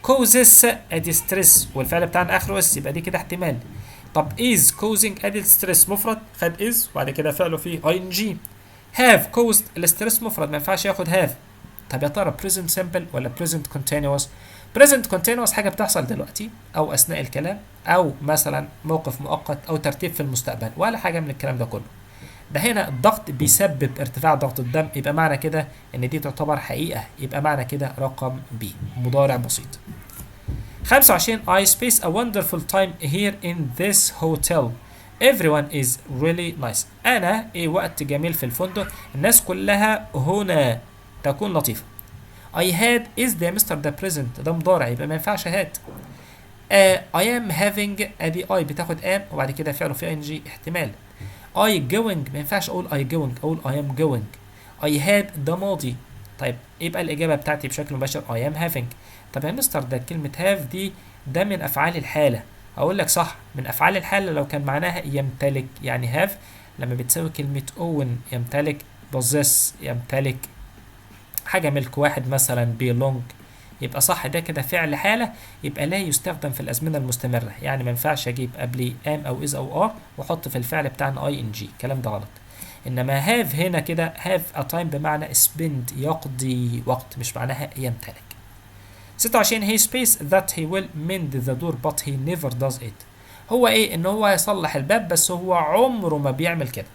causes ادي ستريس والفعل بتاعنا اخره اس، يبقى دي كده احتمال. طب is causing ادي ستريس مفرد خد is وبعد كده فعله فيه ing. have caused الستريس مفرد ما ينفعش ياخد have. طب يا ترى present simple ولا present continuous؟ present continuous حاجة بتحصل دلوقتي أو أثناء الكلام أو مثلا موقف مؤقت أو ترتيب في المستقبل، ولا حاجة من الكلام ده كله. ده هنا الضغط بيسبب ارتفاع ضغط الدم، يبقى معنى كده ان دي تعتبر حقيقة، يبقى معنى كده رقم بي مضارع بسيط. 25 I spent a wonderful time here in this hotel. Everyone is really nice. أنا وقت جميل في الفندق، الناس كلها هنا تكون لطيفة. I had is ده مستر ده present ده مضارع، يبقى ما ينفعش had. I am having ادي I بتاخد am وبعد كده فعله في ing احتمال. I going ما ينفعش اقول I going، اقول I am going. I had ده ماضي. طيب يبقى الإجابة بتاعتي بشكل مباشر I am having. طب يا مستر ده كلمة have دي ده من أفعال الحالة، أقول لك صح، من أفعال الحالة لو كان معناها يمتلك، يعني have لما بتساوي كلمة own يمتلك، possess يمتلك، حاجة ملك واحد مثلا belong، يبقى صح ده كده فعل حالة، يبقى لا يستخدم في الأزمنة المستمرة، يعني ما ينفعش أجيب قبليه am أو is أو are وأحط في الفعل بتاعنا ing، الكلام ده غلط. إنما have هنا كده have a time بمعنى spend يقضي وقت، مش معناها يمتلك. 26 he space that he will mend the door but he never does it. هو إيه؟ إن هو يصلح الباب بس هو عمره ما بيعمل كده.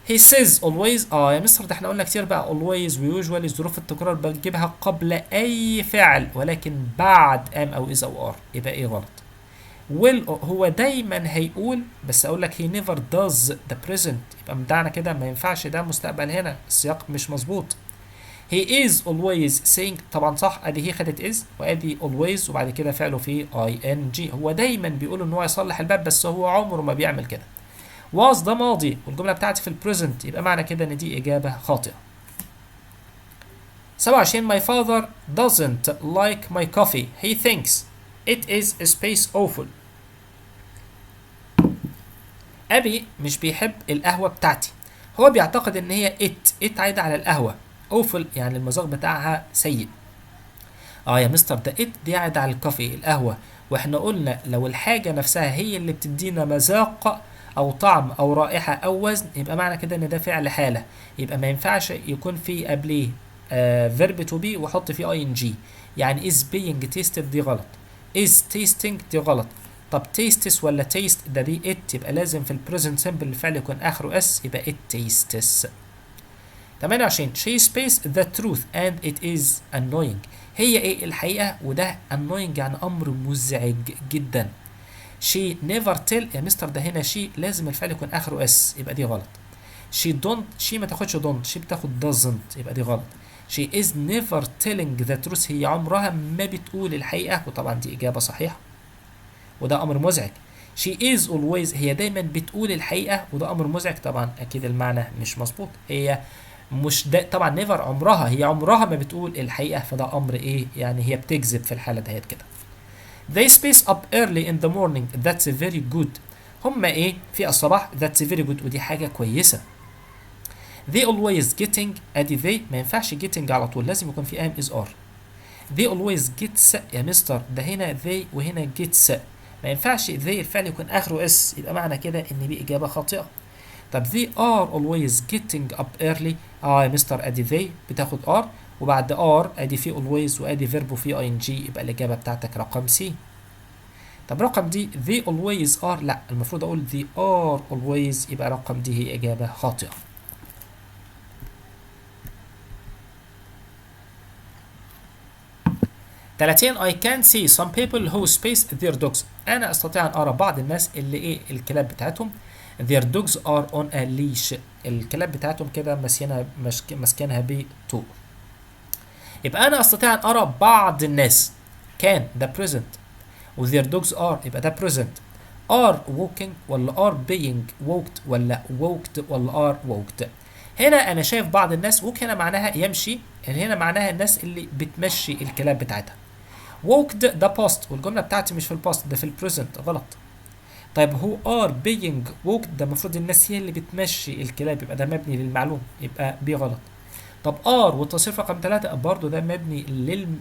he says always يا مستر ده احنا قلنا كتير بقى always وusually ظروف التكرار بنجيبها قبل اي فعل ولكن بعد am او is او are، يبقى ايه غلط. will هو دايما هيقول، بس اقول لك he never does the present، يبقى مدعنا كده ما ينفعش ده مستقبل، هنا السياق مش مظبوط. he is always saying طبعا صح، ادي هي خدت is وادي always وبعد كده فعله في ing، هو دايما بيقول ان هو يصلح الباب بس هو عمره ما بيعمل كده. was ده ماضي والجملة بتاعتي في البريزنت، يبقى معنى كده ان دي اجابة خاطئة. 27 my father doesn't like my coffee. He thinks it is a space awful. ابي مش بيحب القهوة بتاعتي، هو بيعتقد ان هي it عايدة على القهوة، awful يعني المذاق بتاعها سيء. يا مستر ده it دي عايدة على الكافي القهوة، واحنا قلنا لو الحاجة نفسها هي اللي بتدينا مذاق او طعم او رائحة او وزن، يبقى معنى كده ان ده فعل حالة، يبقى ما ينفعش يكون في قبليه verb to be واحط فيه ing، يعني is being tasted دي غلط، is tasting دي غلط. طب tastes ولا taste ده دي it، يبقى لازم في البريزنت سمبل الفعل يكون اخره s، يبقى it tastes. 28 she space the truth and it is annoying. هي ايه الحقيقة وده annoying يعني امر مزعج جدا. she never tell يا مستر ده هنا she لازم الفعل يكون اخره اس، يبقى دي غلط. she ما تاخدش don't، she بتاخد doesn't، يبقى دي غلط. she is never telling the truth، هي عمرها ما بتقول الحقيقة، وطبعا دي اجابة صحيحة وده امر مزعج. she is always هي دايما بتقول الحقيقة وده امر مزعج، طبعا اكيد المعنى مش مظبوط، هي مش ده طبعا never عمرها، هي عمرها ما بتقول الحقيقة، فده امر ايه يعني هي بتكذب في الحالة دهيت كده. they space up early in the morning that's very good. هما ايه في الصباح that's very good ودي حاجة كويسة. they always getting ادي they ما ينفعش getting على طول، لازم يكون في am is are. they always gets يا مستر ده هنا they وهنا gets، ما ينفعش they الفعل يكون اخره اس، يبقى معنى كده ان دي اجابة خاطئة. طب they are always getting up early، يا مستر ادي they بتاخد are وبعد are ادي في always وادي verb وفي ing، يبقى الاجابة بتاعتك رقم سي. طب رقم دي they always are، لا المفروض اقول they are always، يبقى رقم دي هي اجابة خاطئة. 30 I can see some people who space their dogs. انا استطيع ان ارى بعض الناس اللي ايه الكلاب بتاعتهم their dogs are on a leash، الكلاب بتاعتهم كده ماسكينها بطوق. يبقى انا استطيع ان ارى بعض الناس can ده present و their dogs are يبقى ده present. are walking ولا are being walked ولا walked ولا are walked. هنا انا شايف بعض الناس، walk هنا معناها يمشي، هنا معناها الناس اللي بتمشي الكلاب بتاعتها. walked ده past والجملة بتاعتي مش في الباست ده في البريزنت غلط. طيب who are being walked ده المفروض الناس هي اللي بتمشي الكلاب، يبقى ده مبني للمعلوم، يبقى بي غلط. طب are والتصريف رقم 3 برضه ده مبني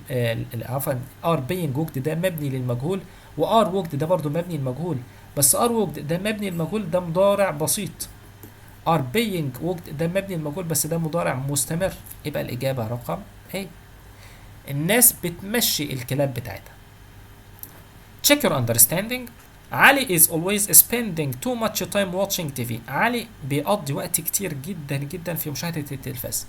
عفوا are being walked ده مبني للمجهول، و are walked ده برضه مبني للمجهول، بس are walked ده مبني للمجهول ده مضارع بسيط. are being worked ده مبني المجهول بس ده مضارع مستمر، يبقى الإجابة رقم A. الناس بتمشي الكلاب بتاعتها. check your understanding. علي is always spending too much time watching TV. علي بيقضي وقت كتير جدا جدا في مشاهدة التلفاز.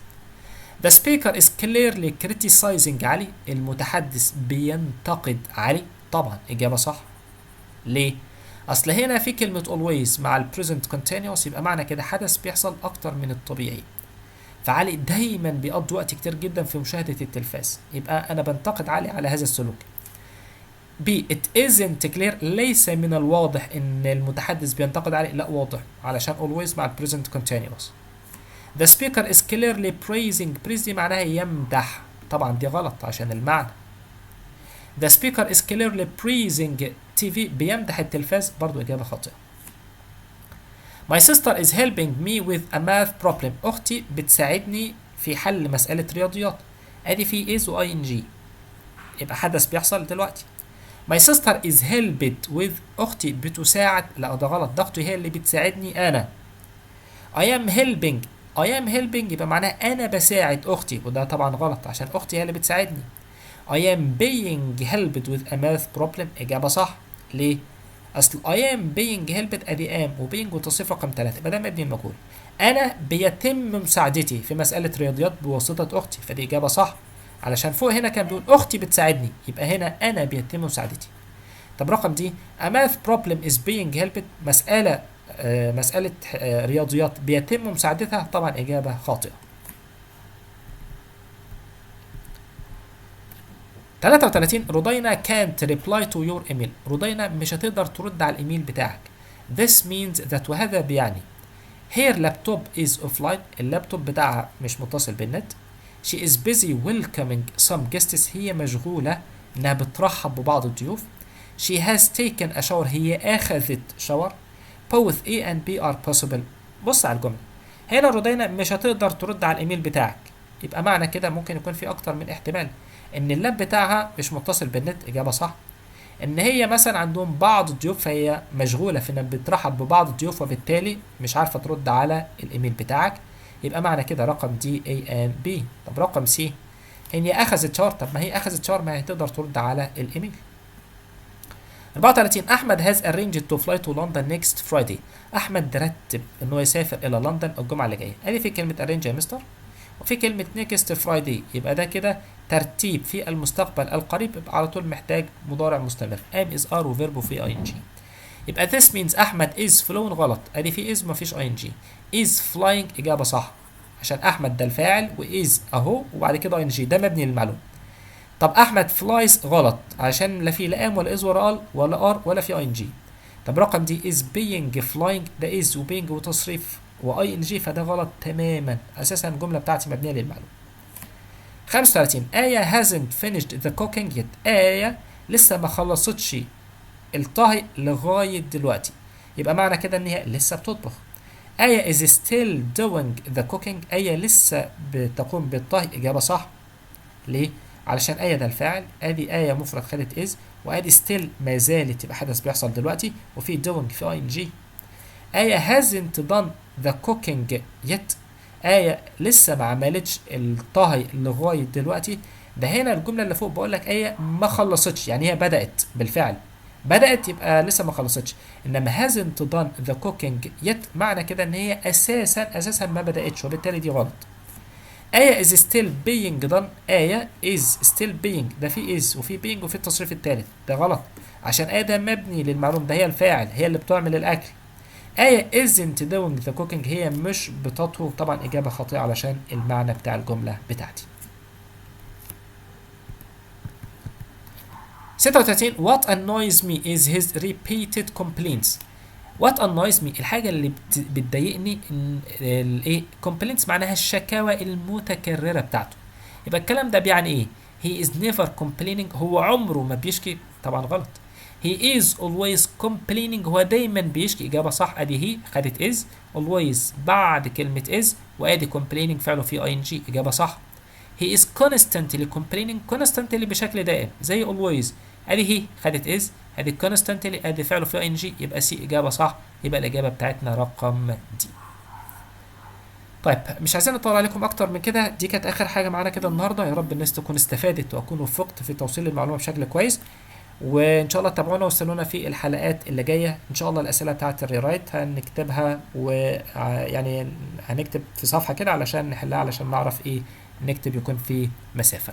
The speaker is clearly criticizing علي. المتحدث بينتقد علي. طبعا إجابة صح. ليه؟ أصل هنا في كلمة always مع ال present continuous، يبقى معنى كده حدث بيحصل أكتر من الطبيعي. فعلي دايما بيقضي وقت كتير جدا في مشاهدة التلفاز، يبقى أنا بنتقد علي على هذا السلوك. B. It isn't clear. ليس من الواضح إن المتحدث بينتقد علي. لا واضح علشان always مع ال present continuous. The speaker is clearly praising. praise دي معناها يمدح. طبعا دي غلط عشان المعنى. The speaker is clearly praising TV. بيمدح التلفاز، برضو إجابة خاطئة. My sister is helping me with a math problem. أختي بتساعدني في حل مسألة رياضيات. أدي في is و ing، يبقى حدث بيحصل دلوقتي. My sister is helped with. أختي بتساعد. لا ده غلط، ده أختي هي اللي بتساعدني أنا. I am helping. I am helping يبقى معناها أنا بساعد أختي، وده طبعا غلط عشان أختي هي اللي بتساعدني. I am being helped with a math problem. إجابة صح. ليه؟ أصل I am being helped أدي am و being وتصريف رقم 3، يبقى ده مبني المجهول. أنا بيتم مساعدتي في مسألة رياضيات بواسطة أختي، فدي إجابة صح. علشان فوق هنا كان بيقول أختي بتساعدني، يبقى هنا أنا بيتم مساعدتي. طب رقم دي a math problem is being helped. مسألة رياضيات بيتم مساعدتها، طبعا إجابة خاطئة. 33 رودينا can't reply to your email. رودينا مش هتقدر ترد على الإيميل بتاعك. This means that وهذا بيعني her laptop is offline. اللابتوب بتاعها مش متصل بالنت. She is busy welcoming some guests. هي مشغولة إنها بترحب ببعض الضيوف. She has taken a shower. هي أخذت شاور. Both A and B are possible. بص على الجملة هنا، رودينا مش هتقدر ترد على الإيميل بتاعك، يبقى معنى كده ممكن يكون في أكتر من احتمال. إن اللاب بتاعها مش متصل بالنت، إجابة صح. إن هي مثلا عندهم بعض الضيوف فهي مشغولة في إنها بترحب ببعض الضيوف وبالتالي مش عارفة ترد على الإيميل بتاعك، يبقى معنى كده رقم دي A and B. طب رقم C هي أخذت شاور. طب ما هي أخذت شاور، ما هي تقدر ترد على الإيميل. 34 أحمد has arranged to fly to London next Friday. أحمد رتب إنه يسافر إلى لندن الجمعة اللي جاية. أدي في كلمة arrange يا مستر، وفي كلمة next Friday، يبقى ده كده ترتيب في المستقبل القريب، يبقى على طول محتاج مضارع مستمر. am is are وفيربو في ing. يبقى this means أحمد is flown غلط، أدي في is مفيش ing. is flying إجابة صح عشان أحمد ده الفاعل و is أهو وبعد كده ing، ده مبني للمعلوم. طب أحمد flies غلط عشان لا في لا am ولا is ولا are ولا في ing. طب رقم دي is being flying، ده is و being وتصريف و ing، فده غلط تماما، أساسا الجملة بتاعتي مبنية للمعلوم. 35 آية hasn't finished the cooking yet. آية لسه ما خلصتش الطهي لغاية دلوقتي، يبقى معنى كده إن هي لسه بتطبخ. آية is still doing the cooking. آية لسه بتقوم بالطهي، إجابة صح. ليه؟ علشان آية ده الفاعل، ادي آية مفرد خدت is، وادي still ما زالت يبقى حدث بيحصل دلوقتي، وفي doing في ing. آية hasn't done the cooking yet. آية لسه ما عملتش الطهي لغاية دلوقتي. ده هنا الجملة اللي فوق بقول لك آية ما خلصتش، يعني هي بدأت بالفعل، بدأت يبقى لسه ما خلصتش. انما hasn't done the cooking yet معنى كده ان هي اساسا ما بدأتش، وبالتالي دي غلط. آية is still being done. آية is still being، ده في is وفي being وفي التصريف الثالث، ده غلط عشان آية ده مبني للمعلوم، ده هي الفاعل، هي اللي بتعمل الأكل. آية isn't doing the cooking، هي مش بتطهو، طبعا إجابة خاطئة علشان المعنى بتاع الجملة بتاعتي. 36 What annoys me is his repeated complaints. What annoys me الحاجة اللي بتضايقني، الايه complaints معناها الشكاوى المتكررة بتاعته، يبقى الكلام ده بيعني ايه؟ he is never complaining، هو عمره ما بيشكي، طبعا غلط. he is always complaining، هو دايما بيشكي، إجابة صح. ادي هي خدت is always بعد كلمة is، وادي complaining فعله في ing، إجابة صح. he is constantly complaining، constantly بشكل دائم زي always، ادي هي خدت is، ادي constantly ادي فعله في ing، يبقى سي إجابة صح، يبقى الإجابة بتاعتنا رقم دي. طيب مش عايزين نطول عليكم اكتر من كده، دي كانت اخر حاجه معانا كده النهارده. يا رب الناس تكون استفادت واكون وفقت في توصيل المعلومه بشكل كويس. وان شاء الله تابعونا واستنونا في الحلقات اللي جايه. ان شاء الله الاسئله بتاعت الريرايت هنكتبها، ويعني هنكتب في صفحه كده علشان نحلها، علشان نعرف ايه نكتب يكون في مسافه.